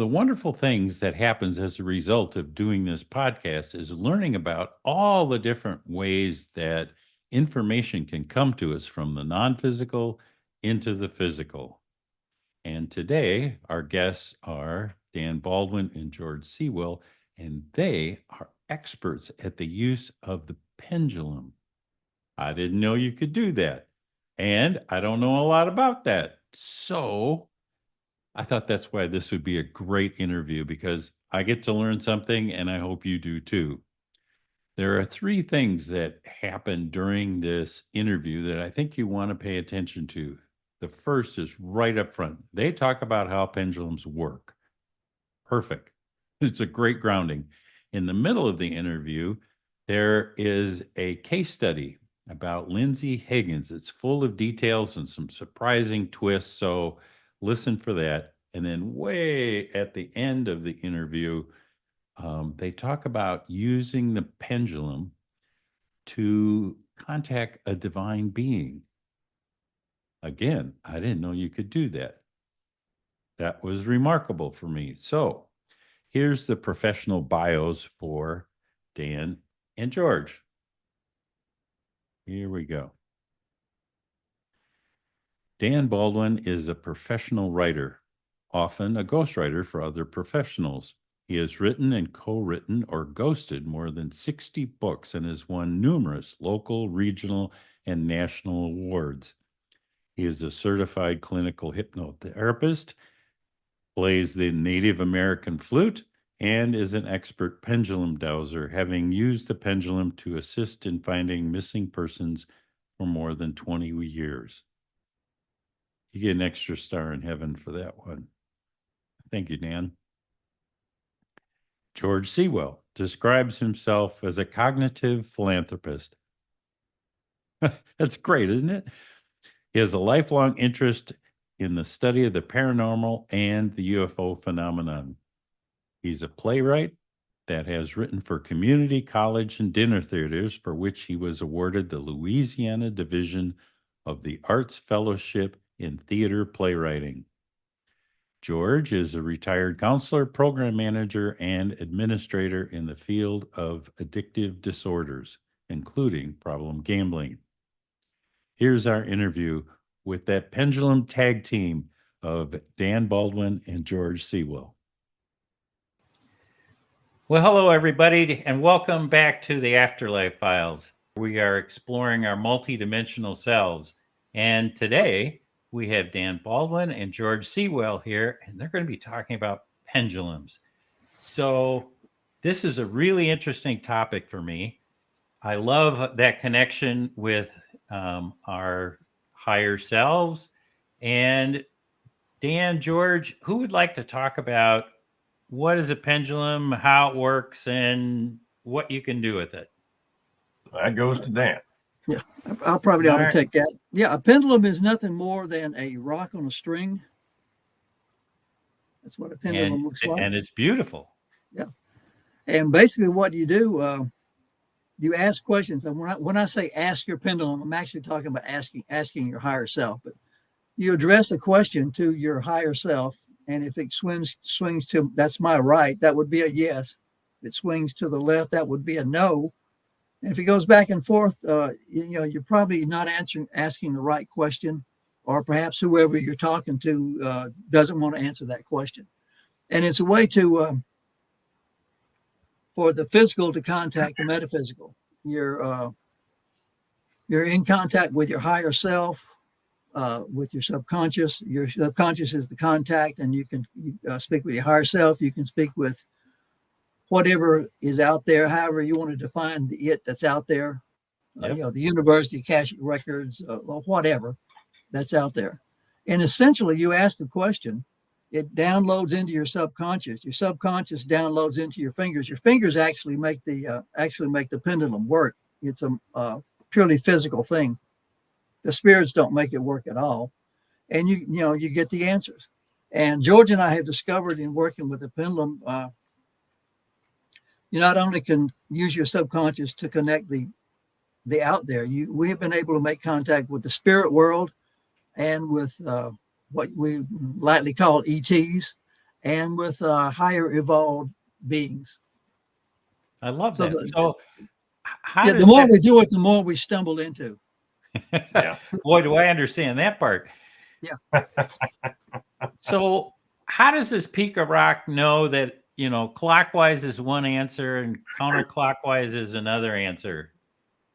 the wonderful things that happens as a result of doing this podcast is learning about all the different ways that information can come to us from the non-physical into the physical. And today, our guests are Dan Baldwin and George Sewell, and they are experts at the use of the pendulum. I didn't know you could do that. And I don't know a lot about that. So I thought that's why this would be a great interview because I get to learn something and I hope you do too. There are three things that happen during this interview that I think you want to pay attention to. The first is right up front. They talk about how pendulums work. Perfect. It's a great grounding. In the middle of the interview, there is a case study about Lindsay Higgins. It's full of details and some surprising twists. So listen for that. And then, way at the end of the interview, they talk about using the pendulum to contact a divine being. Again, I didn't know you could do that. That was remarkable for me. So, here's the professional bios for Dan and George. Here we go. Dan Baldwin is a professional writer, often a ghostwriter for other professionals. He has written and co-written or ghosted more than 60 books and has won numerous local, regional, and national awards. He is a certified clinical hypnotherapist, plays the Native American flute, and is an expert pendulum dowser, having used the pendulum to assist in finding missing persons for more than 20 years. You get an extra star in heaven for that one. Thank you, Dan. George Sewell describes himself as a cognitive philanthropist. That's great, isn't it? He has a lifelong interest in the study of the paranormal and the UFO phenomenon. He's a playwright that has written for community, college, and dinner theaters, for which he was awarded the Louisiana Division of the Arts Fellowship in Theater Playwriting. George is a retired counselor, program manager, and administrator in the field of addictive disorders, including problem gambling. Here's our interview with that pendulum tag team of Dan Baldwin and George Sewell. Well, hello, everybody, and welcome back to the Afterlife Files. We are exploring our multidimensional selves. And today we have Dan Baldwin and George Sewell here, and they're going to be talking about pendulums. So this is a really interesting topic for me. I love that connection with our higher selves. And Dan, George, who would like to talk about what is a pendulum, how it works, and what you can do with it? That goes to Dan. Yeah, I'll probably ought to take that. Yeah, a pendulum is nothing more than a rock on a string. That's what a pendulum looks like. And it's beautiful. Yeah. And basically what you do, you ask questions. And when I say ask your pendulum, I'm actually talking about asking your higher self. But you address a question to your higher self. And if it swings to, that's my right, that would be a yes. If it swings to the left, that would be a no. And if it goes back and forth, you're probably not asking the right question, or perhaps whoever you're talking to doesn't want to answer that question. And it's a way to for the physical to contact the metaphysical. You're in contact with your higher self, with your subconscious. Your subconscious is the contact, and you can speak with your higher self. You can speak with whatever is out there, however you want to define the it that's out there, the universe, the Akashic records, whatever that's out there. And essentially, you ask a question, it downloads into your subconscious. Your subconscious downloads into your fingers. Your fingers actually make the pendulum work. It's a purely physical thing. The spirits don't make it work at all, and you get the answers. And George and I have discovered in working with the pendulum. You not only can use your subconscious to connect the out there, we have been able to make contact with the spirit world and with what we lightly call ETs and with higher evolved beings. I love So that. So how the does more that, we do it, the more we stumble into. Yeah. boy, do I understand that part. Yeah. So how does this peak of rock know that, clockwise is one answer and counterclockwise is another answer?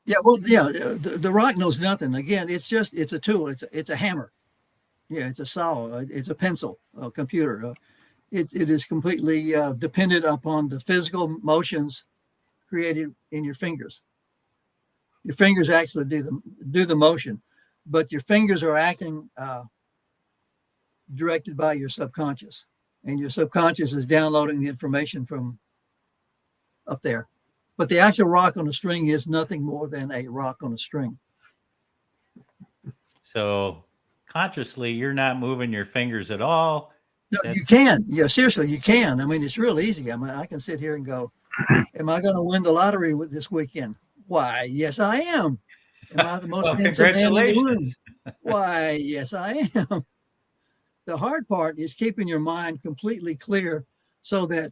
Yeah, well, yeah, the rock knows nothing. Again, it's a tool. It's a hammer. Yeah, it's a saw. It's a pencil, a computer. It is completely dependent upon the physical motions created in your fingers. Your fingers actually do the motion, but your fingers are acting directed by your subconscious, and your subconscious is downloading the information from up there. But the actual rock on a string is nothing more than a rock on a string. So consciously, you're not moving your fingers at all. No, you That's can. Yeah, seriously, you can. I mean, it's real easy. I mean, I can sit here and go, am I going to win the lottery this weekend? Why, yes, I am. Am I the most well, handsome man in the room? congratulations. Why, yes, I am. The hard part is keeping your mind completely clear so that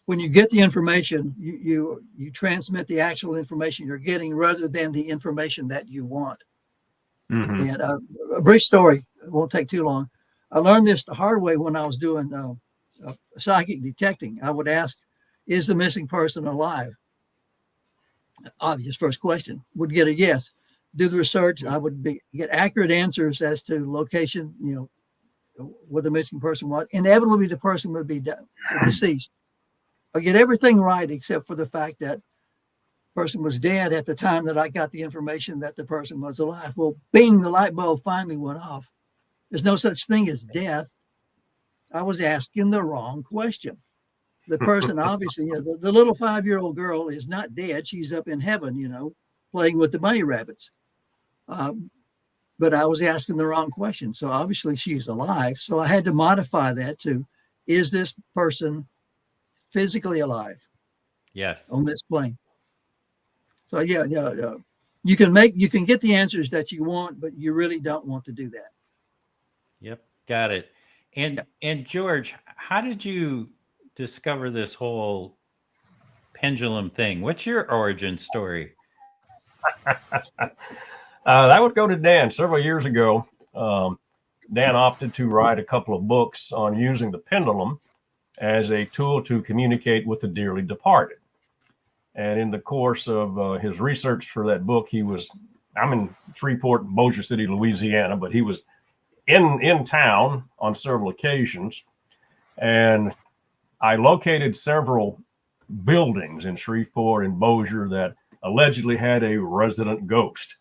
when you get the information, you transmit the actual information you're getting rather than the information that you want. Mm-hmm. And a brief story, it won't take too long. I learned this the hard way when I was doing psychic detecting. I would ask, is the missing person alive? Obvious first question. Would get a yes. Do the research. I would get accurate answers as to location, where the missing person was. Inevitably, the person would be deceased. I get everything right except for the fact that person was dead at the time that I got the information that the person was alive. Well, bing, the light bulb finally went off. There's no such thing as death. I was asking the wrong question. The person, obviously, the little 5-year-old girl is not dead. She's up in heaven, playing with the bunny rabbits. But I was asking the wrong question. So obviously she's alive. So I had to modify that to, is this person physically alive Yes. on this plane? So yeah. You can get the answers that you want, but you really don't want to do that. Yep. Got it. And George, how did you discover this whole pendulum thing? What's your origin story? That would go to Dan. Several years ago, Dan opted to write a couple of books on using the pendulum as a tool to communicate with the dearly departed. And in the course of his research for that book, I'm in Shreveport, Bossier City, Louisiana, but he was in town on several occasions. And I located several buildings in Shreveport and Bossier that allegedly had a resident ghost.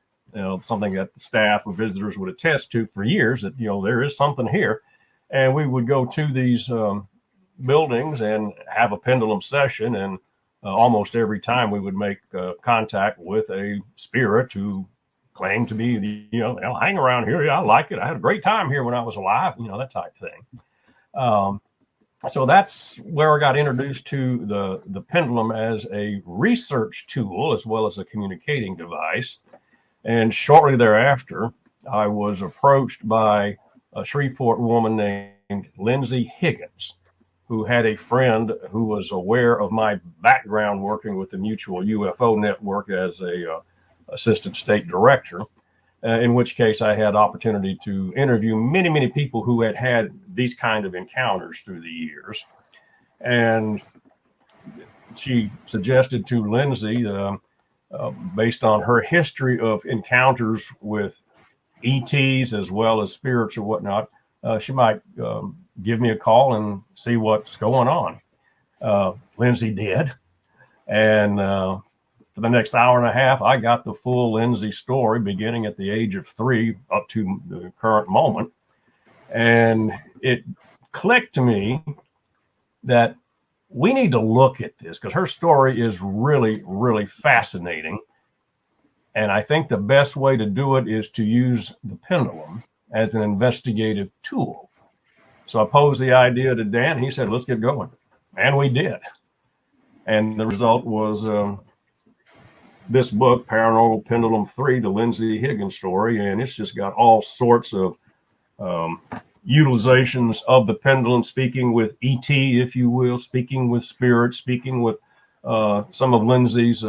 Something that the staff and visitors would attest to for years, that there is something here. And we would go to these buildings and have a pendulum session, and almost every time we would make contact with a spirit who claimed to be I'll hang around here, I like it, I had a great time here when I was alive, that type of thing. So that's where I got introduced to the pendulum as a research tool as well as a communicating device. And shortly thereafter, I was approached by a Shreveport woman named Lindsay Higgins, who had a friend who was aware of my background working with the Mutual UFO Network as a assistant state director, in which case I had opportunity to interview many, many people who had had these kind of encounters through the years. And she suggested to Lindsay, based on her history of encounters with ETs as well as spirits or whatnot, she might give me a call and see what's going on. Lindsay did. And for the next hour and a half, I got the full Lindsay story, beginning at the age of 3 up to the current moment. And it clicked to me that we need to look at this because her story is really, really fascinating. And I think the best way to do it is to use the pendulum as an investigative tool. So I posed the idea to Dan. He said, let's get going. And we did. And the result was this book, Paranormal Pendulum 3, the Lindsay Higgins story. And it's just got all sorts of utilizations of the pendulum, speaking with ET, if you will, speaking with spirits, speaking with some of Lindsay's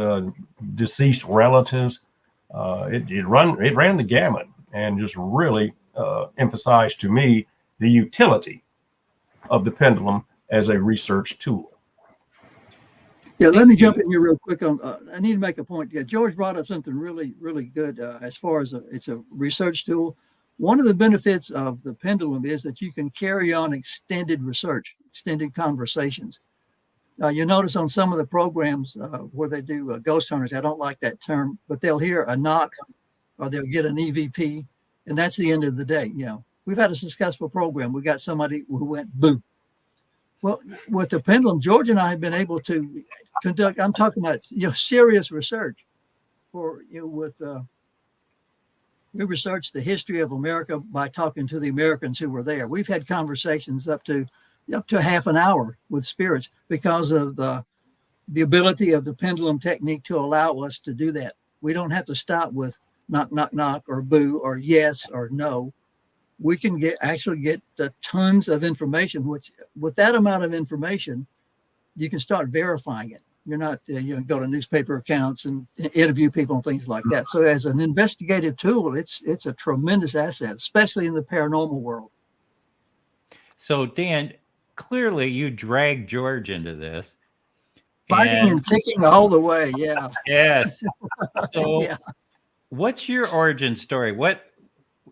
deceased relatives. It ran the gamut and just really emphasized to me the utility of the pendulum as a research tool. Yeah, let me jump in here real quick. I need to make a point. Yeah, George brought up something really, really good as far as it's a research tool. One of the benefits of the pendulum is that you can carry on extended research, extended conversations. You notice on some of the programs where they do ghost hunters, I don't like that term, but they'll hear a knock or they'll get an EVP, and that's the end of the day. You know, we've had a successful program. We got somebody who went boo. Well, with the pendulum, George and I have been able to conduct. I'm talking about serious research. We researched the history of America by talking to the Americans who were there. We've had conversations up to half an hour with spirits because of the ability of the pendulum technique to allow us to do that. We don't have to stop with knock, knock, knock, or boo, or yes, or no. We can actually get tons of information, which with that amount of information, you can start verifying it. You're not, go to newspaper accounts and interview people and things like that. So as an investigative tool, it's a tremendous asset, especially in the paranormal world. So Dan, clearly you dragged George into this. Fighting and kicking all the way. Yeah. Yes. So yeah. What's your origin story?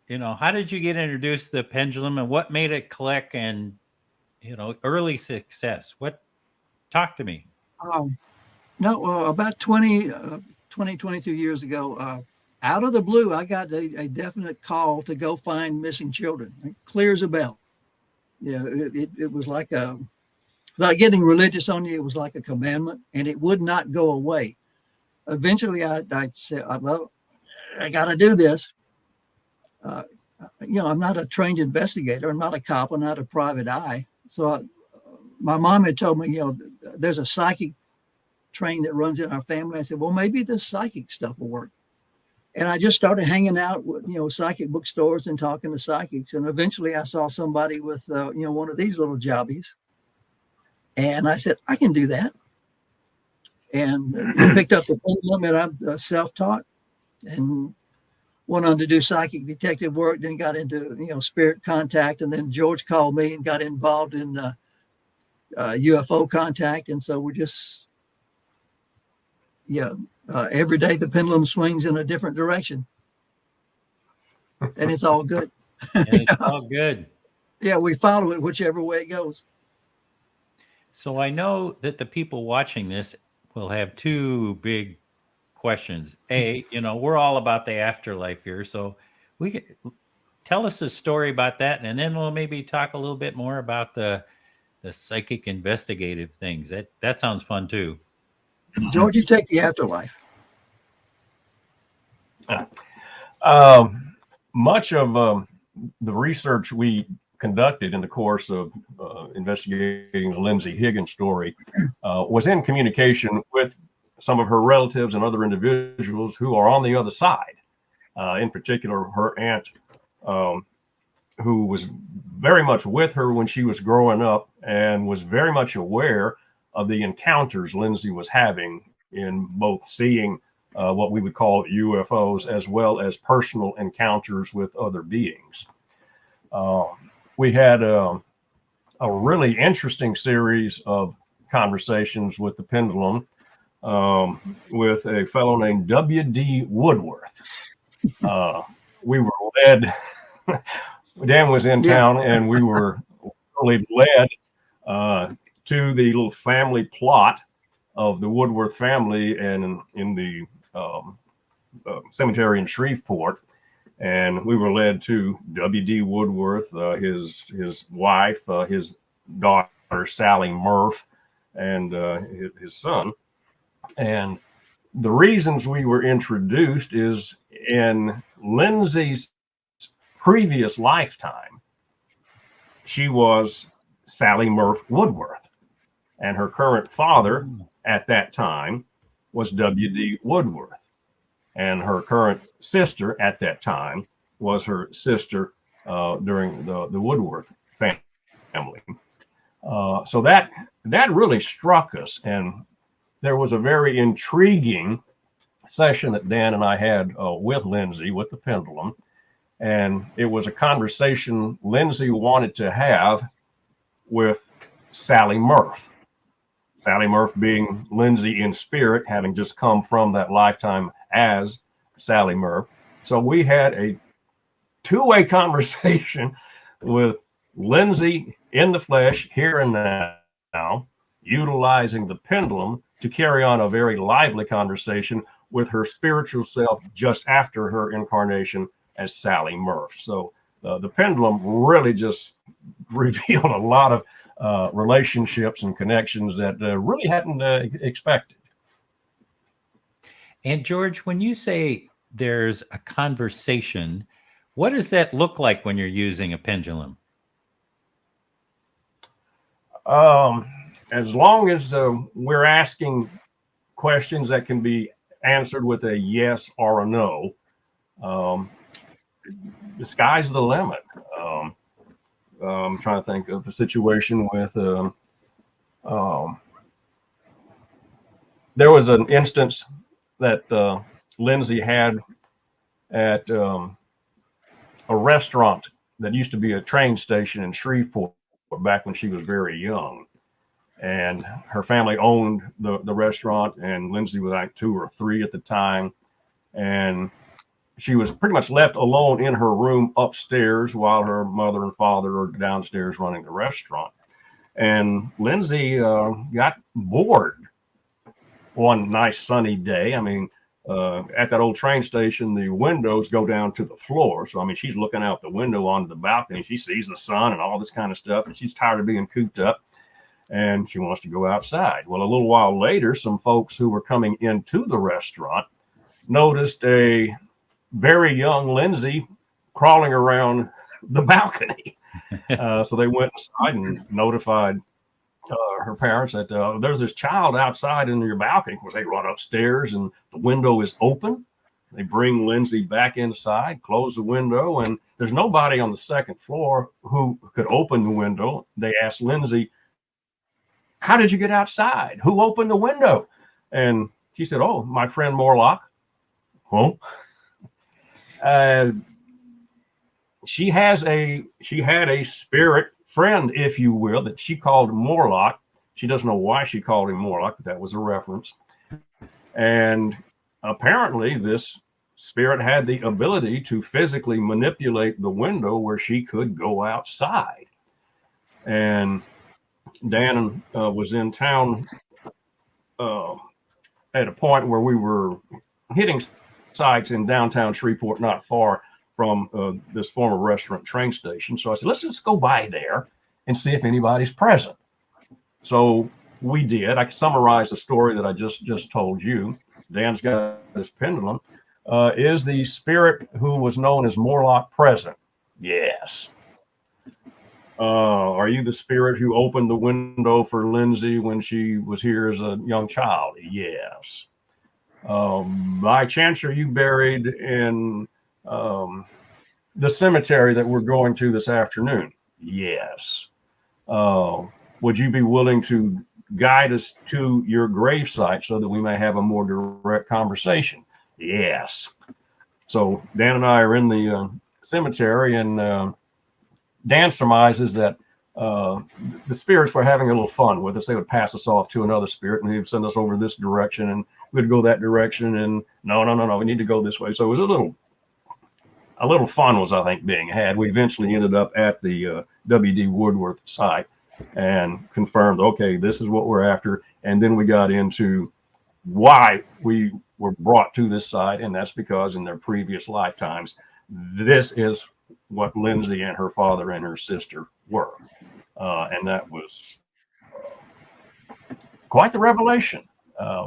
How did you get introduced to the pendulum and what made it click and, early success? Talk to me. About 22 years ago, out of the blue, I got a definite call to go find missing children. It clear as a bell. Yeah, it was like without getting religious on you, it was like a commandment, and it would not go away. Eventually, I said, well, I got to do this. I'm not a trained investigator. I'm not a cop. I'm not a private eye. So my mom had told me, there's a psychic train that runs in our family. I said, well, maybe this psychic stuff will work. And I just started hanging out with, psychic bookstores and talking to psychics. And eventually I saw somebody with, one of these little jobbies. And I said, I can do that. And picked up the pendulum, and I'm self-taught and went on to do psychic detective work, then got into, spirit contact. And then George called me and got involved in UFO contact. And so we're just, every day the pendulum swings in a different direction, and it's all good. It's all good. Yeah, we follow it whichever way it goes. So I know that the people watching this will have two big questions. A, we're all about the afterlife here, so we can tell us a story about that, and then we'll maybe talk a little bit more about the psychic investigative things. That sounds fun too. George, you take the afterlife. Much of the research we conducted in the course of investigating the Lindsay Higgins story was in communication with some of her relatives and other individuals who are on the other side. In particular, her aunt, who was very much with her when she was growing up and was very much aware of the encounters Lindsay was having in both seeing what we would call UFOs as well as personal encounters with other beings. We had a really interesting series of conversations with the pendulum with a fellow named W.D. Woodworth. We were led, Dan was in town, and we were really led to the little family plot of the Woodworth family and in the cemetery in Shreveport. And we were led to W.D. Woodworth, his wife, his daughter, Sally Murph, and his son. And the reasons we were introduced is in Lindsay's previous lifetime, she was Sally Murph Woodworth. And her current father at that time was W.D. Woodworth. And her current sister at that time was her sister, during the Woodworth family. So that really struck us, and there was a very intriguing session that Dan and I had with Lindsay with the Pendulum, and it was a conversation Lindsay wanted to have with Sally Murph. Sally Murph being Lindsay in spirit, having just come from that lifetime as Sally Murph. So we had a two-way conversation with Lindsay in the flesh, here and now, utilizing the pendulum to carry on a very lively conversation with her spiritual self just after her incarnation as Sally Murph. So the pendulum really just revealed a lot of relationships and connections that really hadn't expected. And George, when you say there's a conversation, what does that look like when you're using a pendulum? As long as we're asking questions that can be answered with a yes or a no, the sky's the limit. I'm trying to think of a situation with there was an instance that Lindsay had at a restaurant that used to be a train station in Shreveport back when she was very young. And her family owned the restaurant, and Lindsay was like 2 or 3 at the time. And she was pretty much left alone in her room upstairs while her mother and father are downstairs running the restaurant. And Lindsay got bored one nice sunny day. I mean, at that old train station, the windows go down to the floor. So, I mean, she's looking out the window onto the balcony. She sees the sun and all this kind of stuff, and she's tired of being cooped up, and she wants to go outside. Well, a little while later, some folks who were coming into the restaurant noticed a very young Lindsay crawling around the balcony. So they went inside and notified her parents that there's this child outside in your balcony. Of course, they run upstairs and the window is open. They bring Lindsay back inside, close the window, and there's nobody on the second floor who could open the window. They asked Lindsay, "How did you get outside? Who opened the window?" And she said, "Oh, my friend Morlock." Huh? She had a spirit friend, if you will, that she called Morlock. She doesn't know why she called him Morlock, but that was a reference. And apparently this spirit had the ability to physically manipulate the window where she could go outside. And Dan was in town at a point where we were hitting sites in downtown Shreveport, not far from this former restaurant train station. So I said, let's just go by there and see if anybody's present. So we did. I summarized the story that I just told you. Dan's got this pendulum. Is the spirit who was known as Morlock present? Yes. Are you the spirit who opened the window for Lindsay when she was here as a young child? Yes. By chance, are you buried in the cemetery that we're going to this afternoon? Yes. Would you be willing to guide us to your gravesite so that we may have a more direct conversation? Yes. So Dan and I are in the cemetery, and Dan surmises that the spirits were having a little fun with us. They would pass us off to another spirit, and he would send us over this direction, and we'd go that direction, and no, we need to go this way. So it was a little fun was, I think, being had. We eventually ended up at the W.D. Woodworth site and confirmed, okay, this is what we're after. And then we got into why we were brought to this site, and that's because in their previous lifetimes, this is what Lindsay and her father and her sister were. And that was quite the revelation.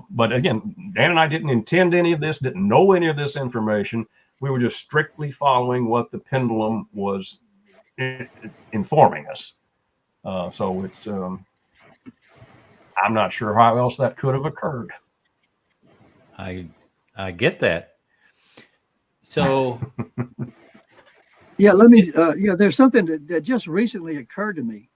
But again, Dan and I didn't intend any of this, didn't know any of this information. We were just strictly following what the pendulum was informing us. So it's, I'm not sure how else that could have occurred. I get that. So Yeah, let me. There's something that just recently occurred to me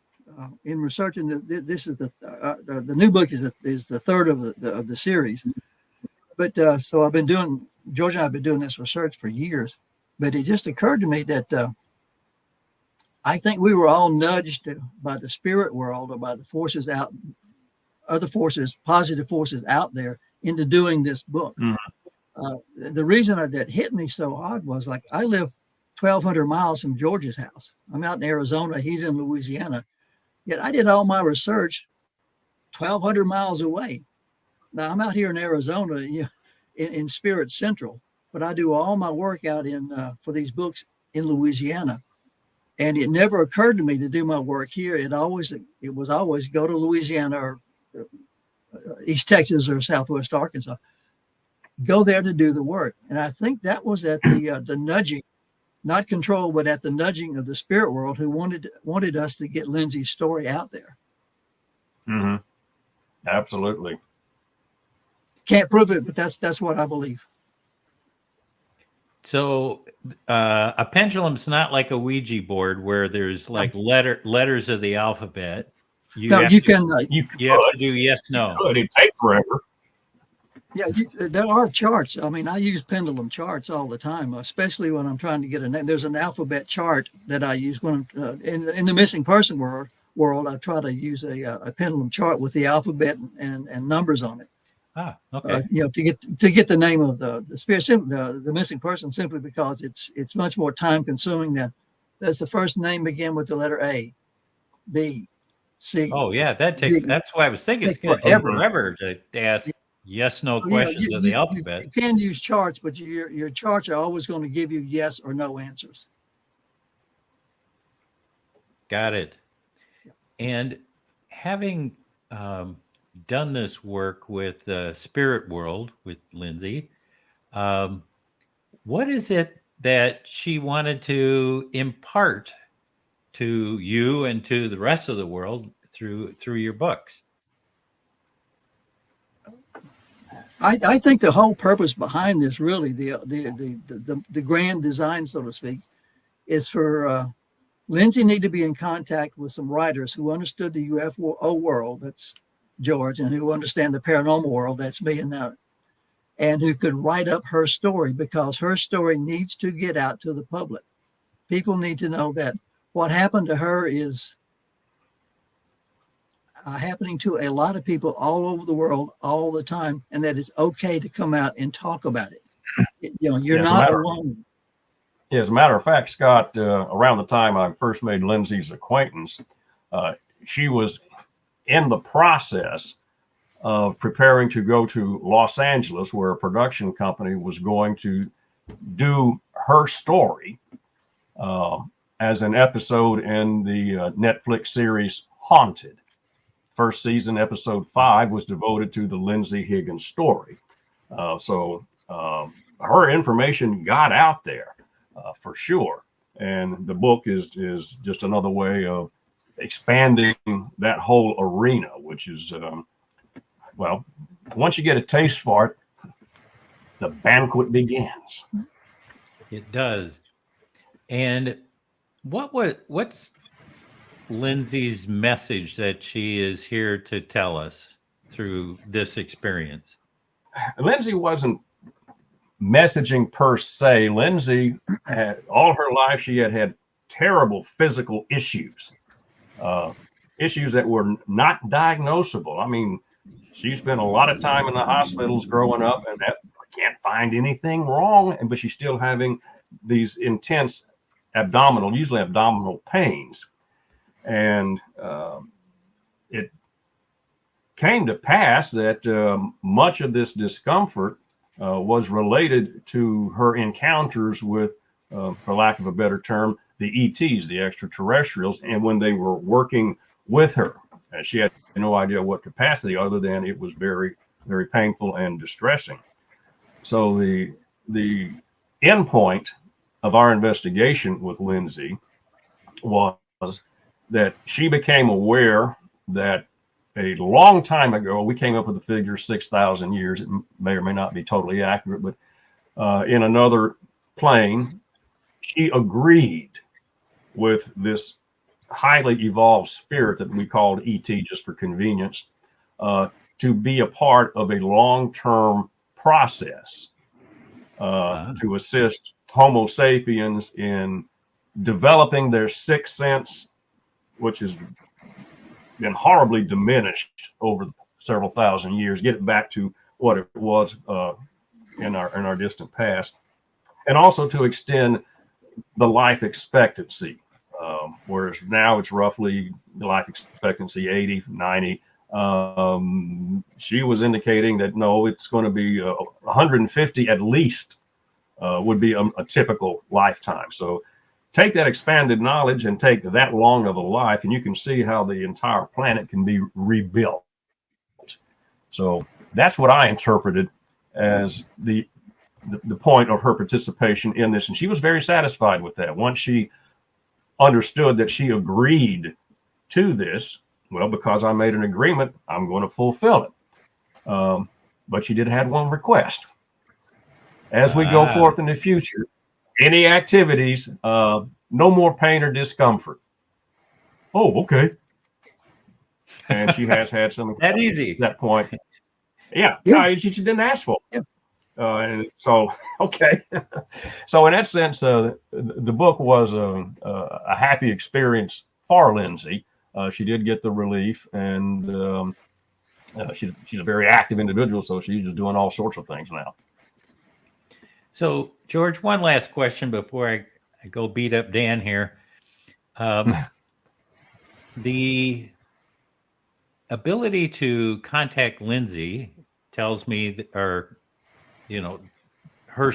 in researching. This is the new book is the third of the series. But so I've been doing, George and I have been doing this research for years. But it just occurred to me that I think we were all nudged by the spirit world or by the forces out, other forces, positive forces out there into doing this book. The reason that hit me so hard was like I live 1,200 miles from George's house. I'm out in Arizona. He's in Louisiana. Yet I did all my research 1,200 miles away. Now I'm out here in Arizona, in Spirit Central, but I do all my work out for these books in Louisiana. And it never occurred to me to do my work here. It was always go to Louisiana or East Texas or Southwest Arkansas. Go there to do the work. And I think that was at the nudging, not control, but at the nudging of the spirit world, who wanted us to get Lindsay's story out there. Mm-hmm. Absolutely. Can't prove it, but that's what I believe. So a pendulum's not like a Ouija board where there's like letters of the alphabet. You have to do yes, no. It takes forever. Yeah, there are charts. I mean, I use pendulum charts all the time, especially when I'm trying to get a name. There's an alphabet chart that I use when I'm in the missing person world. I try to use a pendulum chart with the alphabet and numbers on it. Okay. To get the name of the spirit, the missing person, simply because it's much more time consuming than does the first name begin with the letter A, B, C. Oh yeah, that's why I was thinking it's going to take forever to ask yes, no questions of the alphabet. You can use charts, but your charts are always going to give you yes or no answers. Got it. And having done this work with the spirit world with Lindsay, what is it that she wanted to impart to you and to the rest of the world through your books? I think the whole purpose behind this, really, the grand design, so to speak, is for Lindsay need to be in contact with some writers who understood the UFO world, that's George, and who understand the paranormal world, that's me and who could write up her story, because her story needs to get out to the public. People need to know that what happened to her is happening to a lot of people all over the world all the time, and that it's okay to come out and talk about it. You're not alone. Yeah, as a matter of fact, Scott, around the time I first made Lindsay's acquaintance, she was in the process of preparing to go to Los Angeles, where a production company was going to do her story as an episode in the Netflix series Haunted. First season, episode 5, was devoted to the Lindsay Higgins story. So her information got out there for sure. And the book is just another way of expanding that whole arena, which is, once you get a taste for it, the banquet begins. It does. And what's Lindsay's message that she is here to tell us through this experience? Lindsay wasn't messaging per se. Lindsay had, all her life, she had terrible physical issues, issues that were not diagnosable. I mean, she spent a lot of time in the hospitals growing up, and that can't find anything wrong, but she's still having these intense usually abdominal pains. And it came to pass that much of this discomfort was related to her encounters with, for lack of a better term, the ETs, the extraterrestrials, and when they were working with her. And she had no idea what capacity, other than it was very, very painful and distressing. So the end point of our investigation with Lindsay was that she became aware that a long time ago, we came up with the figure 6,000 years. It may or may not be totally accurate, but in another plane, she agreed with this highly evolved spirit that we called ET just for convenience, to be a part of a long-term process to assist Homo sapiens in developing their sixth sense, which has been horribly diminished over several thousand years, get it back to what it was in our distant past, and also to extend the life expectancy. Whereas now it's roughly life expectancy 80, 90. She was indicating that no, it's going to be 150 at least would be a typical lifetime. So take that expanded knowledge and take that long of a life, and you can see how the entire planet can be rebuilt. So that's what I interpreted as the point of her participation in this. And she was very satisfied with that. Once she understood that she agreed to this, well, because I made an agreement, I'm going to fulfill it. But she did have one request. As we go forth in the future, any activities, no more pain or discomfort. Oh, okay. And she has had some that easy at that point. Yeah. She didn't ask for it. And so, okay. So in that sense, the book was a happy experience for Lindsay. She did get the relief, and she's a very active individual, so she's just doing all sorts of things now. So, George, one last question before I go beat up Dan here. The ability to contact Lindsay tells me that, or, you know, her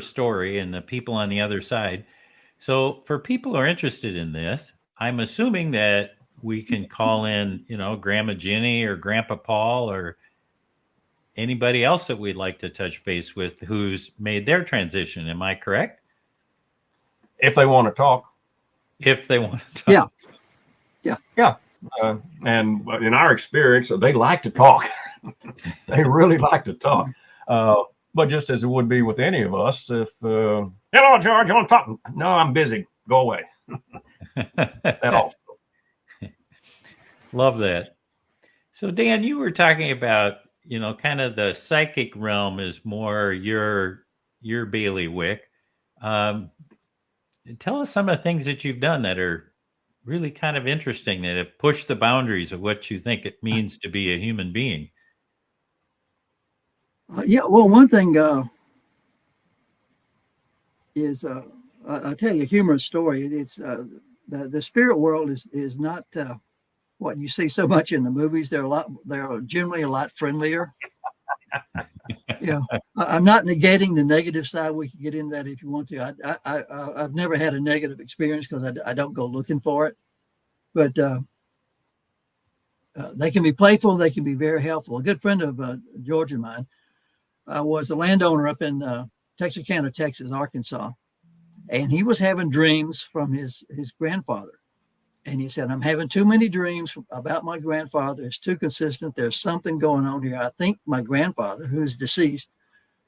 story and the people on the other side. So for people who are interested in this, I'm assuming that we can call in, you know, Grandma Jenny or Grandpa Paul or anybody else that we'd like to touch base with who's made their transition. Am I correct? If they want to talk. If they want to talk. Yeah. And in our experience, they like to talk. They really like to talk. But just as it would be with any of us, if, hello, George, you want to talk? No, I'm busy. Go away. That also. Love that. So, Dan, you were talking about, you know, kind of the psychic realm is more your bailiwick. Tell us some of the things that you've done that are really kind of interesting, that have pushed the boundaries of what you think it means to be a human being. Well, one thing is I'll tell you a humorous story. It's the spirit world is not what you see so much in the movies. They're generally a lot friendlier. I'm not negating the negative side. We can get into that if you want to. I've never had a negative experience because I don't go looking for it. But they can be playful. They can be very helpful. A good friend of George and mine was a landowner up in Texarkana, Texas, Arkansas. And he was having dreams from his grandfather. And he said, I'm having too many dreams about my grandfather. It's too consistent. There's something going on here. I think my grandfather, who's deceased,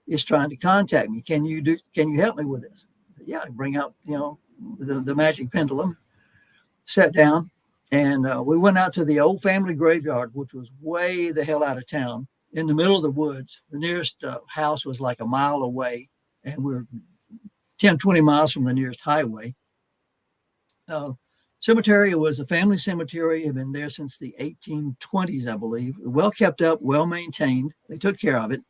is trying to contact me. Can you help me with this? Said, yeah, I bring out, the magic pendulum, sat down, and we went out to the old family graveyard, which was way the hell out of town in the middle of the woods. The nearest house was like a mile away, and we were 10, 20 miles from the nearest highway. Cemetery was a family cemetery, had been there since the 1820s, I believe. Well kept up, well maintained. They took care of it.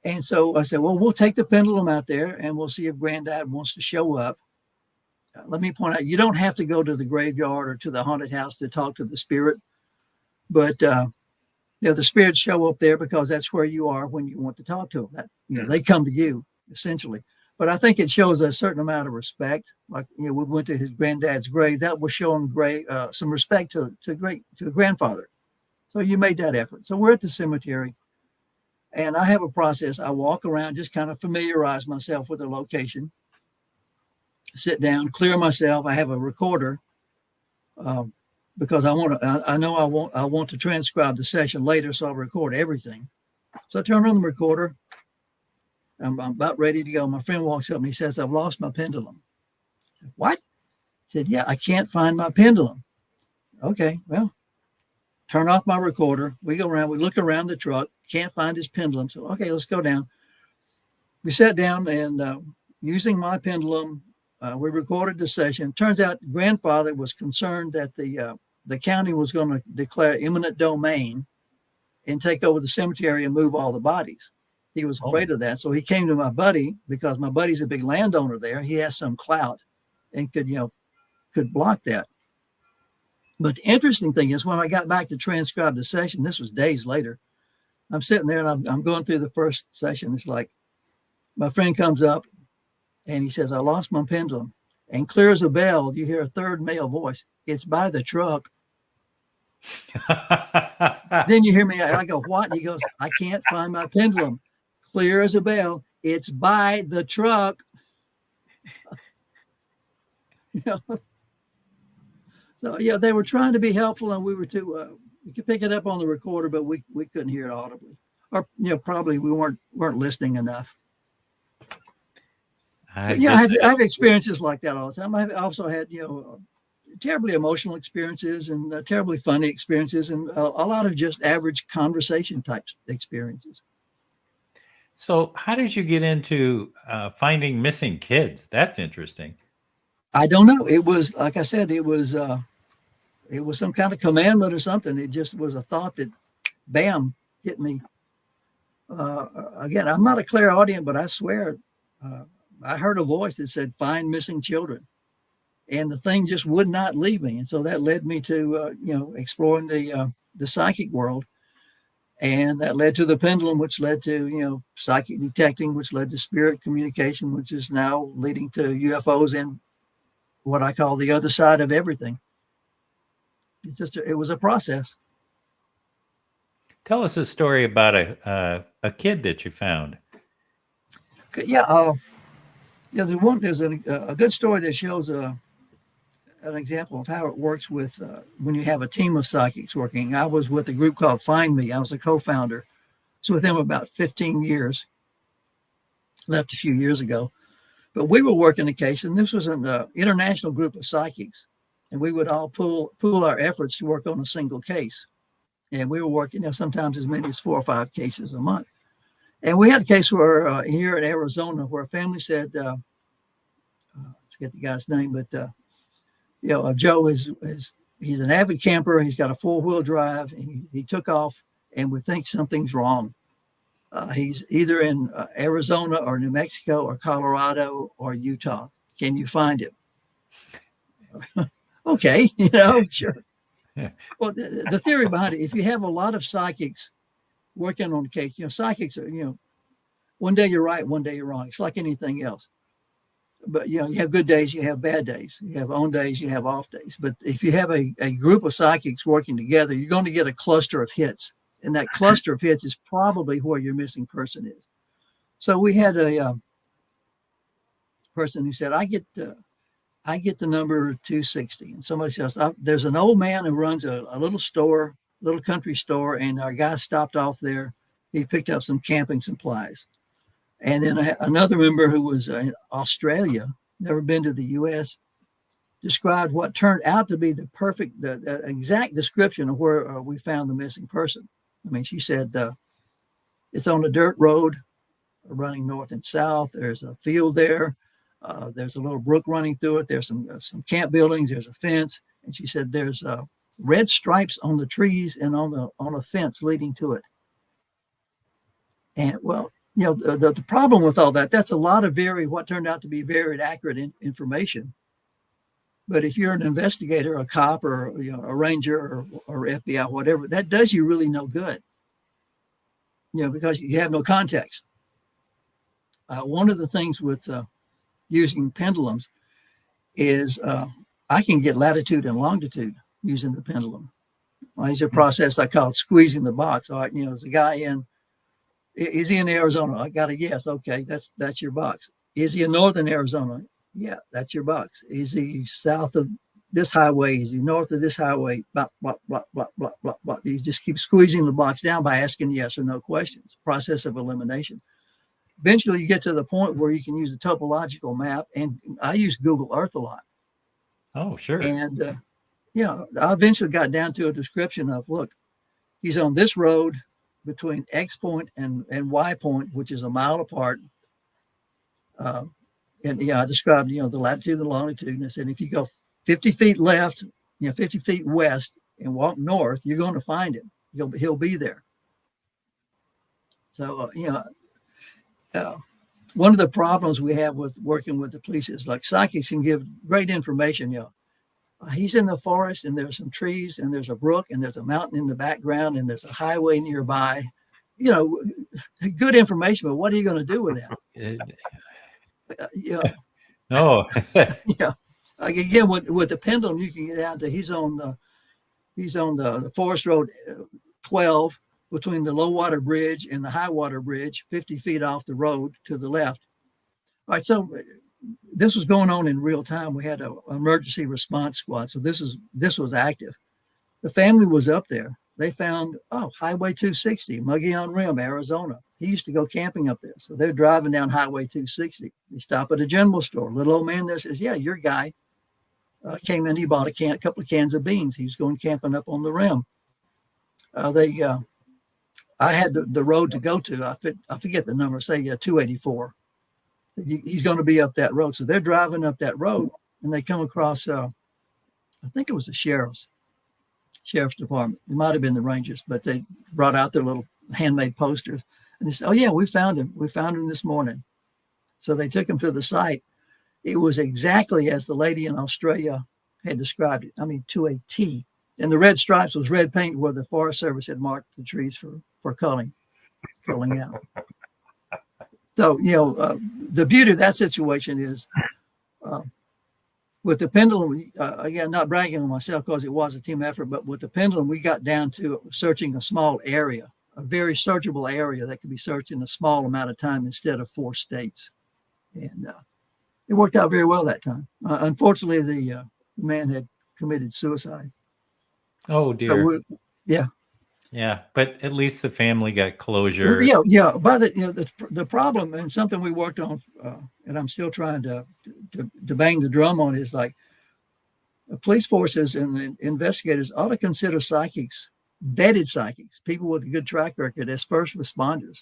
And so I said, well, we'll take the pendulum out there and we'll see if Granddad wants to show up. Let me point out, you don't have to go to the graveyard or to the haunted house to talk to the spirit. But the spirits show up there because that's where you are when you want to talk to them. They come to you, essentially. But I think it shows a certain amount of respect. Like, we went to his granddad's grave. That was showing some respect to a grandfather. So you made that effort. So we're at the cemetery, and I have a process. I walk around, just kind of familiarize myself with the location, sit down, clear myself. I have a recorder because I want to transcribe the session later, so I'll record everything. So I turn on the recorder. I'm about ready to go. My friend walks up and he says, I've lost my pendulum. What? I said, yeah, I can't find my pendulum. Okay, well, turn off my recorder. We go around, we look around the truck, can't find his pendulum. So, okay, let's go down. We sat down and using my pendulum, we recorded the session. Turns out grandfather was concerned that the county was going to declare eminent domain and take over the cemetery and move all the bodies. He was afraid of that. So he came to my buddy because my buddy's a big landowner there. He has some clout and could block that. But the interesting thing is when I got back to transcribe the session, this was days later, I'm sitting there and I'm going through the first session. It's like my friend comes up and he says, I lost my pendulum. And clear as a bell, you hear a third male voice. It's by the truck. Then you hear me. I go, what? And he goes, I can't find my pendulum. Clear as a bell. It's by the truck. You know? So yeah, they were trying to be helpful, and we were too. We could pick it up on the recorder, but we couldn't hear it audibly, or probably we weren't listening enough. I have experiences like that all the time. I've also had terribly emotional experiences and terribly funny experiences, and a lot of just average conversation type experiences. So, how did you get into finding missing kids? That's interesting. I don't know. It was, like I said, it was some kind of commandment or something. It just was a thought that, bam, hit me. Again, I'm not a clairaudient, but I swear, I heard a voice that said, "Find missing children," and the thing just would not leave me. And so that led me to, exploring the psychic world, and that led to the pendulum, which led to, psychic detecting, which led to spirit communication, which is now leading to UFOs and what I call the other side of everything. It was a process. Tell us a story about a kid that you found. Yeah. There's a good story that shows an example of how it works with when you have a team of psychics working. I was with a group called Find Me. I was a co-founder. So with them about 15 years, left a few years ago. But we were working a case, and this was an international group of psychics, and we would all pool our efforts to work on a single case. And we were working, sometimes as many as 4 or 5 cases a month. And we had a case where here in Arizona, where a family said, I forget the guy's name, but Joe he's an avid camper. He's got a 4-wheel drive, and he took off, and we think something's wrong. He's either in Arizona or New Mexico or Colorado or Utah. Can you find him? Okay, sure. Yeah. Well, the theory behind it, if you have a lot of psychics working on the case, psychics are, one day you're right, one day you're wrong. It's like anything else. But, you have good days, you have bad days. You have on days, you have off days. But if you have a group of psychics working together, you're going to get a cluster of hits. And that cluster of hits is probably where your missing person is. So we had a person who said, I get the number 260. And somebody says, there's an old man who runs a little country store, and our guy stopped off there. He picked up some camping supplies. And then another member who was in Australia, never been to the U.S., described what turned out to be the exact description of where we found the missing person. I mean, she said it's on a dirt road running north and south. There's a field there. There's a little brook running through it. There's some camp buildings. There's a fence. And she said there's red stripes on the trees and on a fence leading to it. And well, the problem with all that's a lot of what turned out to be very accurate information. But if you're an investigator, a cop, or a ranger or FBI, whatever, that does you really no good. Because you have no context. One of the things with using pendulums is I can get latitude and longitude using the pendulum. I use a process I call squeezing the box. All right, there's a guy is he in Arizona? I got a yes. Okay, that's your box. Is he in northern Arizona? Yeah, that's your box. Is he south of this highway? Is he north of this highway? Blah, blah, blah, blah, blah, blah, blah. You just keep squeezing the box down by asking yes or no questions. Process of elimination. eventually you get to the point where you can use a topological map, and I use Google Earth a lot. Oh, sure. And I eventually got down to a description of, look, he's on this road between X point and Y point, which is a mile apart. And I described, the latitude and longitude. And I said, if you go 50 feet left, 50 feet west and walk north, you're going to find him. He'll be there. So, one of the problems we have with working with the police is like psychics can give great information. He's in the forest and there's some trees and there's a brook and there's a mountain in the background and there's a highway nearby. Good information, but what are you going to do with that? No. Yeah. Like again, with the pendulum, you can get out to he's on the Forest Road 12 between the low water bridge and the high water bridge, 50 feet off the road to the left. All right, so this was going on in real time. We had an emergency response squad, so this was active. The family was up there. They found Highway 260, Mogollon Rim, Arizona. He used to go camping up there, so they're driving down Highway 260. They stop at a general store. Little old man there says, "Yeah, your guy came in. He bought a couple of cans of beans. He was going camping up on the rim." I had the road to go to. I forget the number. Say 284. He's going to be up that road. So they're driving up that road, and they come across. I think it was the sheriff's department. It might have been the Rangers, but they brought out their little handmade posters, and they said, "Oh yeah, we found him. We found him this morning." So they took him to the site. It was exactly as the lady in Australia had described it. I mean, to a T. And the red stripes was red paint where the Forest Service had marked the trees for culling out. So, the beauty of that situation is with the pendulum, again, not bragging on myself because it was a team effort, but with the pendulum, we got down to searching a small area, a very searchable area that could be searched in a small amount of time instead of 4 states. And it worked out very well that time. Unfortunately, the man had committed suicide. Oh, dear. Yeah. Yeah, but at least the family got closure. Yeah. But the problem, and something we worked on, and I'm still trying to bang the drum on, is like the police forces and the investigators ought to consider psychics, vetted psychics, people with a good track record as first responders.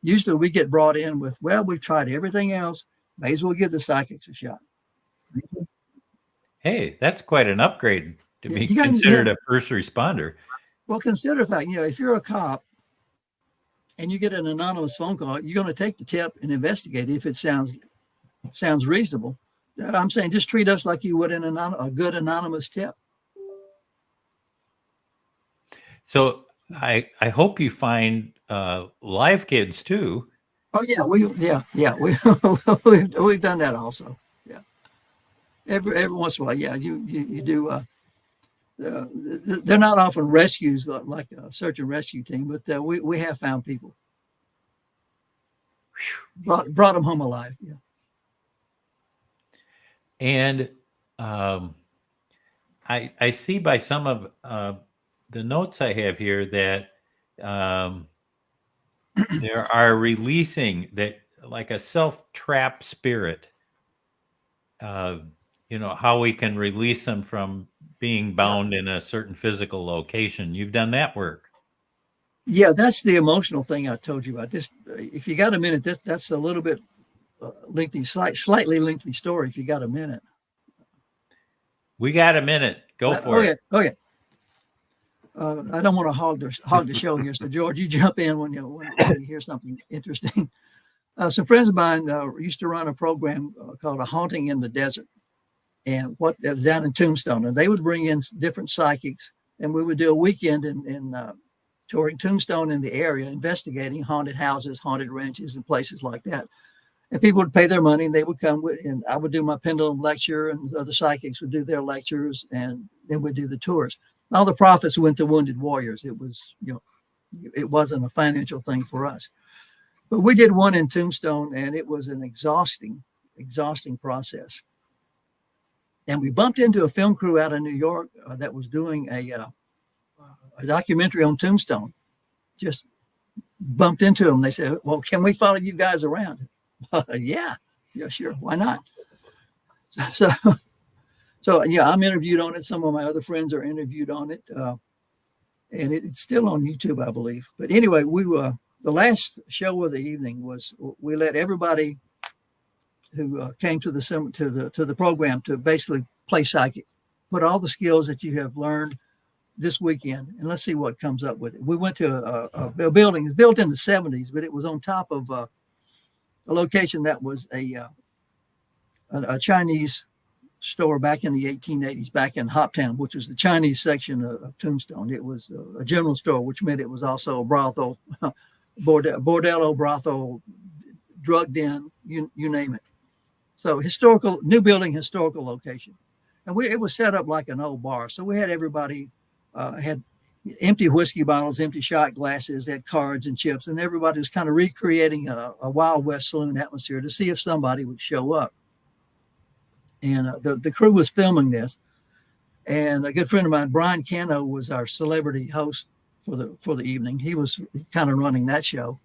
Usually we get brought in with, well, we've tried everything else. May as well give the psychics a shot. Hey, that's quite an upgrade to be considered a first responder. Well, consider the fact, if you're a cop and you get an anonymous phone call, you're going to take the tip and investigate it if it sounds reasonable. I'm saying just treat us like you would a good anonymous tip. So I hope you find live kids too. Oh yeah, we've done that also. Yeah, every once in a while, yeah, you do. They're not often rescues like a search and rescue team, but we have found people. Brought them home alive. Yeah. And I see by some of the notes I have here that there are releasing that like a self-trap spirit. How we can release them from being bound in a certain physical location. You've done that work. Yeah, that's the emotional thing I told you about. This, if you got a minute, that's a little bit lengthy, slightly lengthy story. If you got a minute, we got a minute. Go for it. Okay. I don't want to hog the show here, so George, you jump in when you hear something interesting. Some friends of mine used to run a program called A Haunting in the Desert. And it was down in Tombstone, and they would bring in different psychics, and we would do a weekend in touring Tombstone in the area, investigating haunted houses, haunted ranches, and places like that. And people would pay their money, and they would come and I would do my pendulum lecture, and other psychics would do their lectures, and then we'd do the tours. All the profits went to Wounded Warriors. It was, it wasn't a financial thing for us. But we did one in Tombstone, and it was an exhausting process. And we bumped into a film crew out of New York that was doing a documentary on Tombstone, just bumped into them. They said, well, can we follow you guys around? Yeah, sure. Why not? So, so yeah, I'm interviewed on it. Some of my other friends are interviewed on it. And it's still on YouTube, I believe. But anyway, the last show of the evening was we let everybody who came to the program to basically play psychic, put all the skills that you have learned this weekend, and let's see what comes up with it. We went to a building. It's built in the 70s, but it was on top of a location that was a Chinese store back in the 1880s, back in Hoptown, which was the Chinese section of Tombstone. It was a general store, which meant it was also a brothel, bordello, brothel, drug den, you name it. So new building, historical location. And it was set up like an old bar. So we had everybody had empty whiskey bottles, empty shot glasses, had cards and chips, and everybody was kind of recreating a Wild West saloon atmosphere to see if somebody would show up. And the crew was filming this, and a good friend of mine, Brian Cano, was our celebrity host for the evening. He was kind of running that show.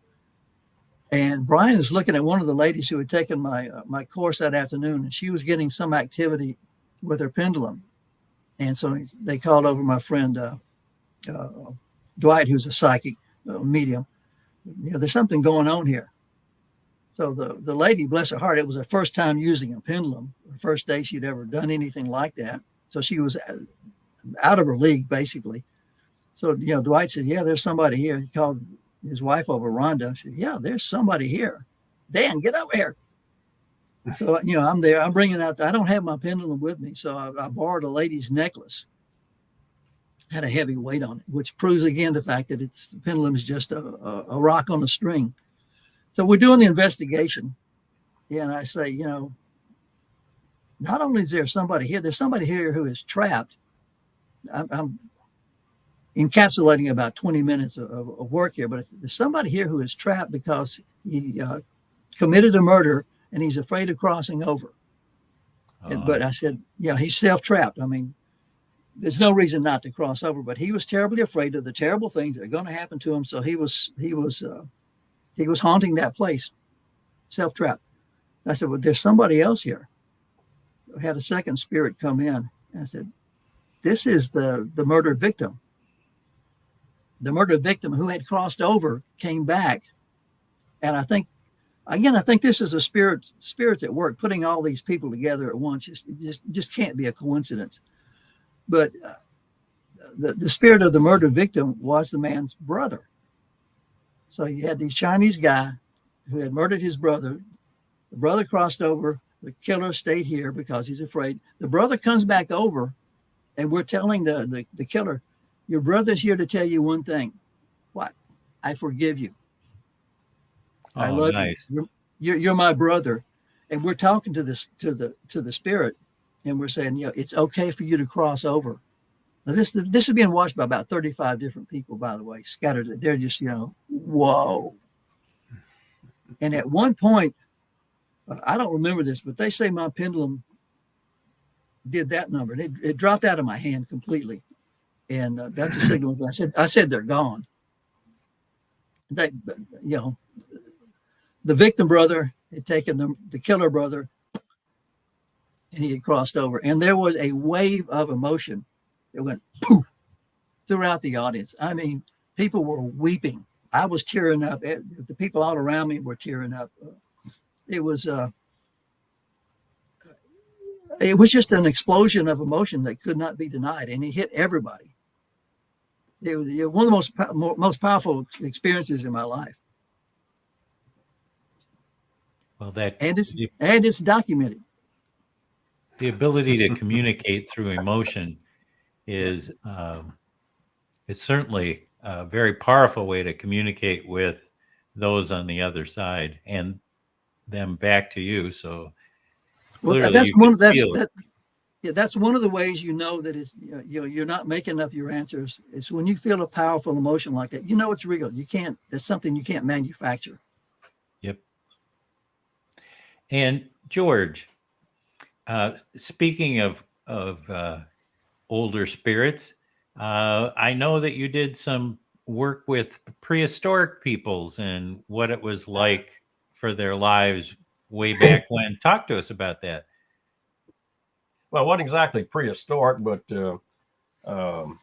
And Brian is looking at one of the ladies who had taken my course that afternoon, and she was getting some activity with her pendulum. And so they called over my friend Dwight, who's a psychic medium. There's something going on here. So the lady, bless her heart, it was her first time using a pendulum, the first day she'd ever done anything like that. So she was out of her league, basically. So, Dwight said, yeah, there's somebody here. He called his wife over, Rhonda. She said, yeah, there's somebody here. Dan, get over here. So, I'm there. I'm bringing out, I don't have my pendulum with me. So I borrowed a lady's necklace. Had a heavy weight on it, which proves again the fact that the pendulum is just a rock on a string. So we're doing the investigation. And I say, not only is there somebody here, there's somebody here who is trapped. I'm encapsulating about 20 minutes of work here, but there's somebody here who is trapped because he committed a murder and he's afraid of crossing over. But I said, he's self-trapped. I mean, there's no reason not to cross over, but he was terribly afraid of the terrible things that are going to happen to him. So he was haunting that place, self-trapped. I said, well, there's somebody else here. I had a second spirit come in. And I said, this is the murdered victim. The murdered victim who had crossed over came back. And I think this is a spirit at work, putting all these people together at once. It just can't be a coincidence. But the spirit of the murdered victim was the man's brother. So you had this Chinese guy who had murdered his brother. The brother crossed over. The killer stayed here because he's afraid. The brother comes back over, and we're telling the killer, your brother's here to tell you one thing. What? I forgive you. I love you. You're my brother. And we're talking to the spirit, and we're saying, it's okay for you to cross over. Now this is being watched by about 35 different people, by the way, scattered. They're just, whoa. And at one point, I don't remember this, but they say my pendulum did that number. It dropped out of my hand completely. And that's a signal. I said they're gone. The victim brother had taken the killer brother, and he had crossed over. And there was a wave of emotion that went poof throughout the audience. I mean, people were weeping. I was tearing up. The people all around me were tearing up. It was just an explosion of emotion that could not be denied, and it hit everybody. It was one of the most powerful experiences in my life. Well, it's documented. The ability to communicate through emotion is it's certainly a very powerful way to communicate with those on the other side and them back to you. So that's one of the ways that it's you're not making up your answers. It's when you feel a powerful emotion like that, it's real. That's something you can't manufacture. Yep. And George, speaking of older spirits, I know that you did some work with prehistoric peoples and what it was like for their lives way back when. Talk to us about that. Well, it wasn't exactly prehistoric, but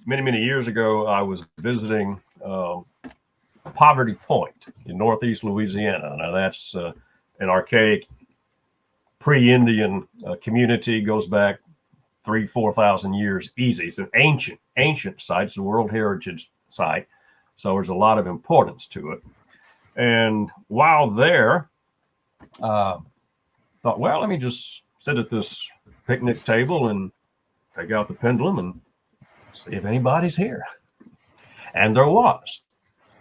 many, many years ago, I was visiting Poverty Point in Northeast Louisiana. Now, that's an archaic pre-Indian community, goes back 3,000-4,000 years easy. It's an ancient site. It's a World Heritage Site. So there's a lot of importance to it. And while there, thought, well, let me just sit at this picnic table and take out the pendulum and see if anybody's here. And there was.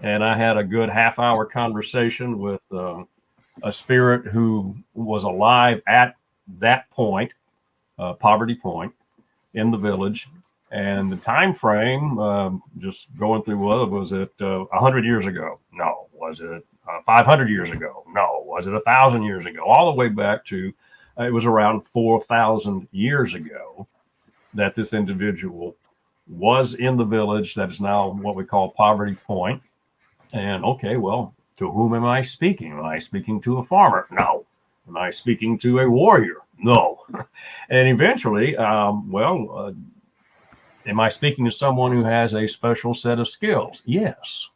And I had a good half-hour conversation with a spirit who was alive at that point, Poverty Point, in the village. And the time frame, just going through, was it 100 years ago? No. Was it 500 years ago? No. Was it 1,000 years ago? All the way back to, it was around 4,000 years ago that this individual was in the village that is now what we call Poverty Point. And okay, well, to whom am I speaking? Am I speaking to a farmer? No. Am I speaking to a warrior? No. And eventually, am I speaking to someone who has a special set of skills? Yes.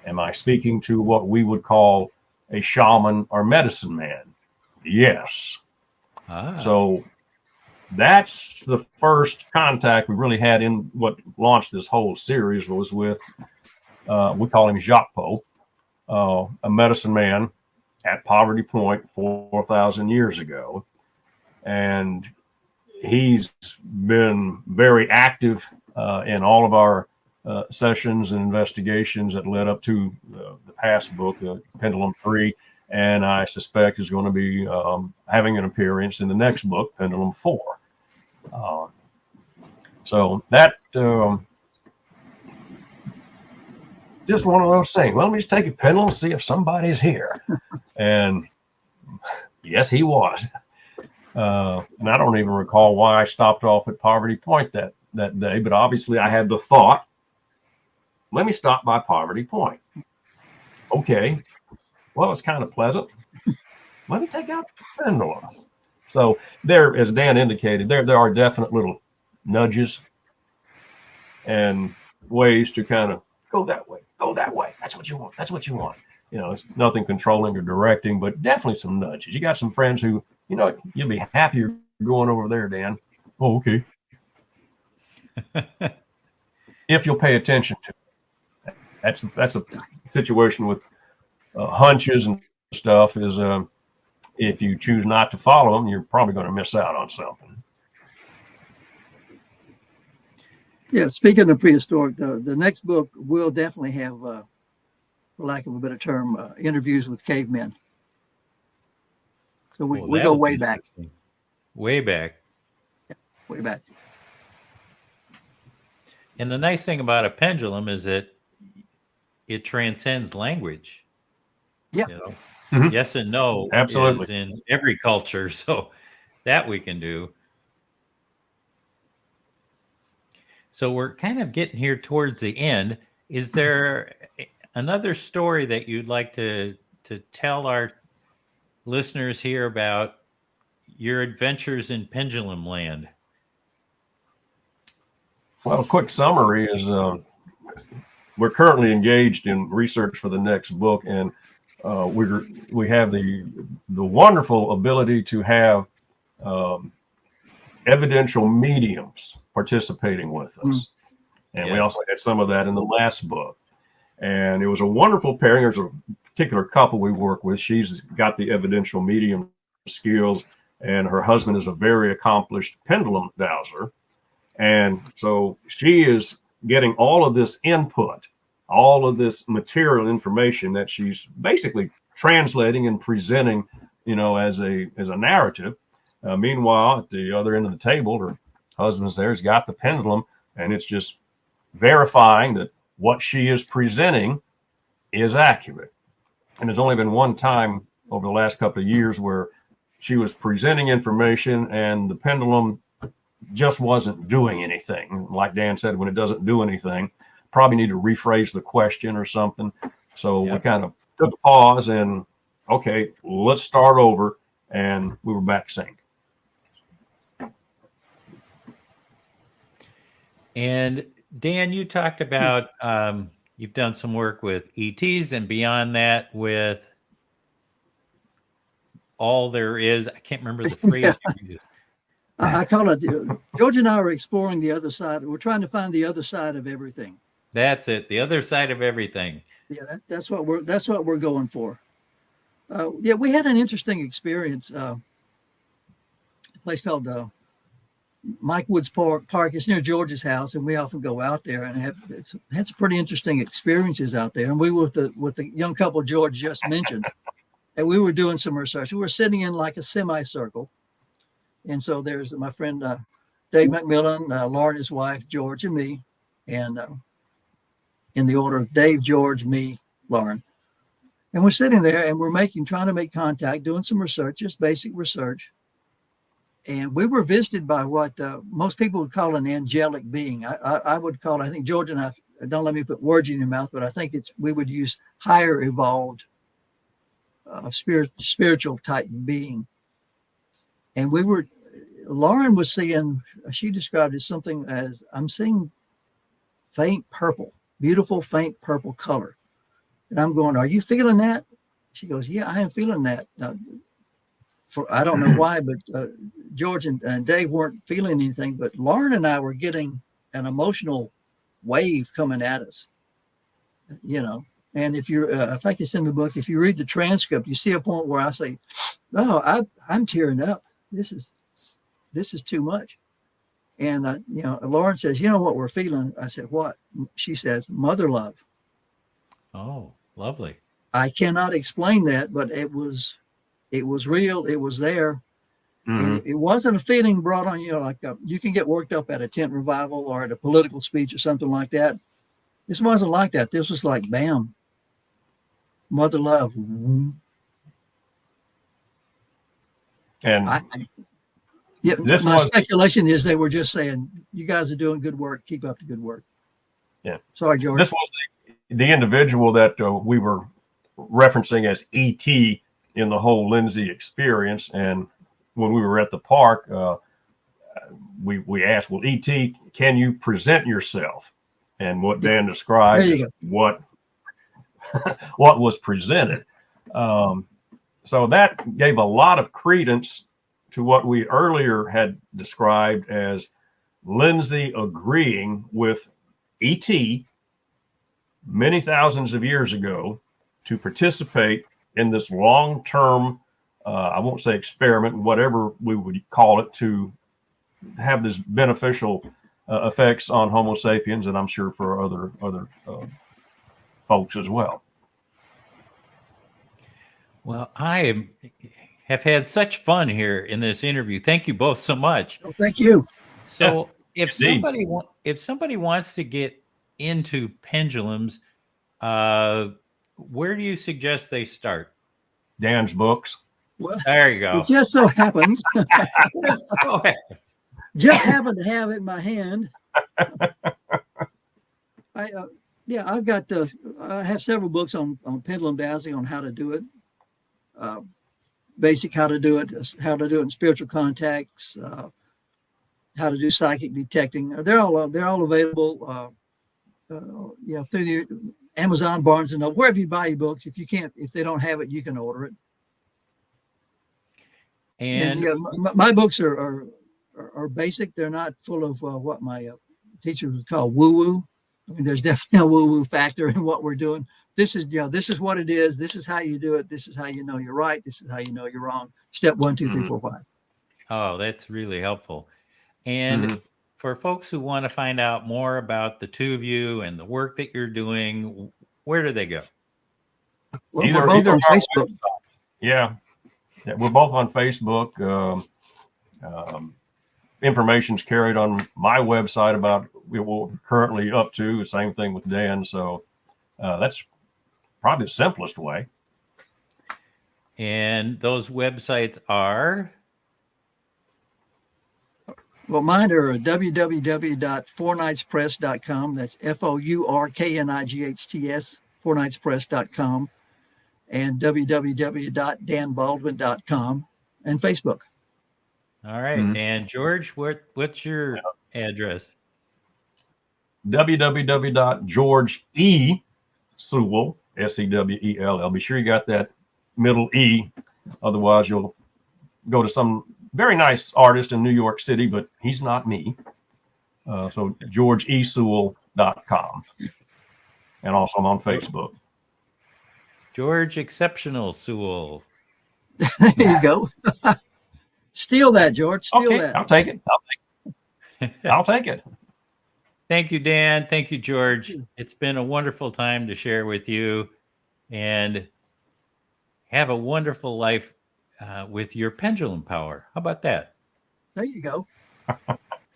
Am I speaking to what we would call a shaman or medicine man? Yes. So that's the first contact we really had in what launched this whole series, was with, we call him Jacques Po, a medicine man at Poverty Point 4,000 years ago. And he's been very active in all of our sessions and investigations that led up to the past book, Pendulum 3, and I suspect is going to be having an appearance in the next book, Pendulum 4. So that just one of those things. Well, let me just take a pendulum and see if somebody's here. And yes, he was. And I don't even recall why I stopped off at Poverty Point that day, but obviously I had the thought, let me stop by Poverty Point. Okay, well, it's kind of pleasant. Let me take out the pendulum. So there, as Dan indicated, there are definite little nudges and ways to kind of go that way, go that way. That's what you want. That's what you want. You know, it's nothing controlling or directing, but definitely some nudges. You got some friends who, you know, you'll be happier going over there, Dan. Oh, okay. If you'll pay attention to it. That's a situation with hunches and stuff is if you choose not to follow them, you're probably going to miss out on something. Yeah, speaking of prehistoric, the next book will definitely have, for lack of a better term, interviews with cavemen. So we go way back. Way back. Yeah, way back. And the nice thing about a pendulum is that it transcends language. Yeah. You know? Mm-hmm. Yes and no absolutely is in every culture. So that we can do. So we're kind of getting here towards the end. Is there another story that you'd like to tell our listeners here about your adventures in Pendulum Land? Well, a quick summary is we're currently engaged in research for the next book, and we have the wonderful ability to have evidential mediums participating with us. And we also had some of that in the last book. And it was a wonderful pairing. There's a particular couple we work with. She's got the evidential medium skills, and her husband is a very accomplished pendulum dowser. And so she is getting all of this input, all of this material information that she's basically translating and presenting, you know, as a narrative. Meanwhile, at the other end of the table, her husband's there. He's got the pendulum, and it's just verifying that what she is presenting is accurate. And there's only been one time over the last couple of years where she was presenting information and the pendulum just wasn't doing anything. Like Dan said, when it doesn't do anything, probably need to rephrase the question or something. So Yep. we kind of took a pause and, okay, let's start over. And we were back sync. And Dan, you talked about you've done some work with ETs and beyond that with all there is. I can't remember the phrase you used. I call it, George and I are exploring the other side. We're trying to find the other side of everything. That's it. The other side of everything. Yeah, that's what we're going for. Yeah, we had an interesting experience. A place called Mike Woods Park. It's near George's house, and we often go out there and had some pretty interesting experiences out there. And we were with the young couple George just mentioned, and we were doing some research. We were sitting in like a semicircle, and so there's my friend Dave McMillan, Lauren, his wife, George, and me, and in the order of Dave, George, me, Lauren. And we're sitting there and we're trying to make contact, doing some research, just basic research. And we were visited by what most people would call an angelic being. I would call it, I think George and I, don't let me put words in your mouth, but I think we would use higher evolved spiritual type being. And Lauren was seeing, she described it as something as, I'm seeing faint purple, beautiful faint purple color. And I'm going, are you feeling that? She goes, yeah, I am feeling that. I don't know why, but George and Dave weren't feeling anything, but Lauren and I were getting an emotional wave coming at us, And if I can send the book, if you read the transcript, you see a point where I say, oh, I'm tearing up. This is too much. And, Lauren says, you know what we're feeling? I said, what? She says, mother love. Oh, lovely. I cannot explain that, but it was real. It was there. Mm-hmm. And it wasn't a feeling brought on, like you can get worked up at a tent revival or at a political speech or something like that. This wasn't like that. This was like, bam, mother love. Mm-hmm. And my speculation is they were just saying, you guys are doing good work. Keep up the good work. Yeah. Sorry, George. This was the individual that we were referencing as ET in the whole Lindsay experience. And when we were at the park, we asked, well, ET, can you present yourself? And what Dan described is what was presented. So that gave a lot of credence to what we earlier had described as Lindsay agreeing with ET many thousands of years ago to participate in this long-term, I won't say experiment, whatever we would call it, to have this beneficial effects on Homo sapiens, and I'm sure for other folks as well. Well, I have had such fun here in this interview. Thank you both so much. Oh, thank you. So if somebody wants to get into pendulums, where do you suggest they start? Dan's books. Well, there you go. It just so happens. Just happened to have it in my hand. I've got I have several books on pendulum dowsing, on how to do it, basic how to do it in spiritual contacts, how to do psychic detecting. They're all available. Through the Amazon, Barnes and Noble, wherever you buy your books. If they don't have it, you can order it. And my books are basic. They're not full of what my teachers would call woo-woo. I mean, there's definitely a woo-woo factor in what we're doing. This is what it is. This is how you do it. This is how you know you're right. This is how you know you're wrong. Step 1, 2, 3, 4, 5. Oh, that's really helpful. And for folks who want to find out more about the two of you and the work that you're doing, where do they go? Well, we're both on Facebook. Yeah, we're both on Facebook. Information's carried on my website about what we're currently up to. The same thing with Dan. So that's probably the simplest way. And those websites are? Well, mine are www.fournightspress.com. That's FOURKNIGHTS, fournightspress.com, and www.danbaldwin.com, and Facebook. All right. And George, what's your address? www.georgesewell, Sewell. Be sure you got that middle E. Otherwise, you'll go to some very nice artist in New York City, but he's not me. So georgesewell.com. And also I'm on Facebook. George Exceptional Sewell. There you go. Steal that, George. Steal that. I'll take it. I'll take it. Thank you, Dan. Thank you, George. It's been a wonderful time to share with you, and have a wonderful life with your pendulum power. How about that? There you go.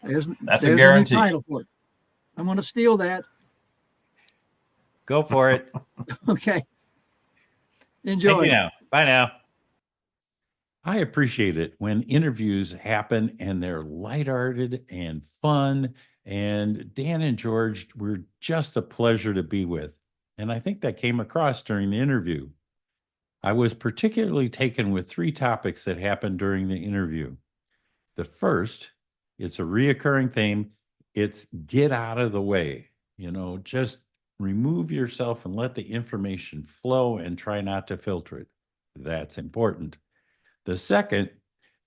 That's a guarantee. New title for it. I'm going to steal that. Go for it. Okay. Enjoy. Thank you now. Bye now. I appreciate it when interviews happen and they're lighthearted and fun. And Dan and George were just a pleasure to be with. And I think that came across during the interview. I was particularly taken with 3 topics that happened during the interview. The first, it's a reoccurring theme. It's get out of the way. Just remove yourself and let the information flow and try not to filter it. That's important. The second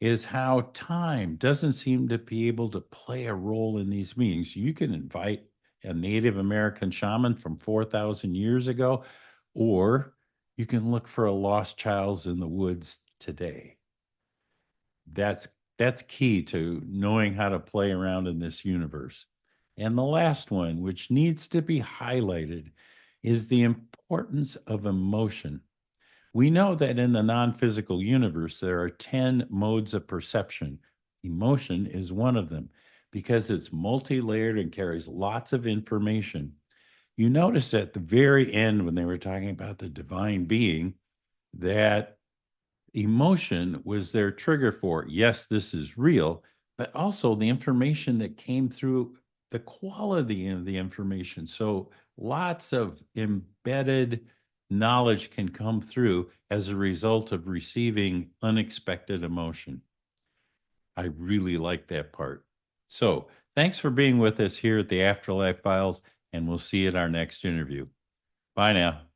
is how time doesn't seem to be able to play a role in these meetings. You can invite a Native American shaman from 4,000 years ago, or you can look for a lost child in the woods today. That's key to knowing how to play around in this universe. And the last one, which needs to be highlighted, is the importance of emotion. We know that in the non-physical universe, there are 10 modes of perception. Emotion is one of them because it's multi-layered and carries lots of information. You notice at the very end when they were talking about the divine being that emotion was their trigger for, yes, this is real, but also the information that came through, the quality of the information. So lots of embedded knowledge can come through as a result of receiving unexpected emotion. I really like that part. So thanks for being with us here at the Afterlife Files, and we'll see you at our next interview. Bye now.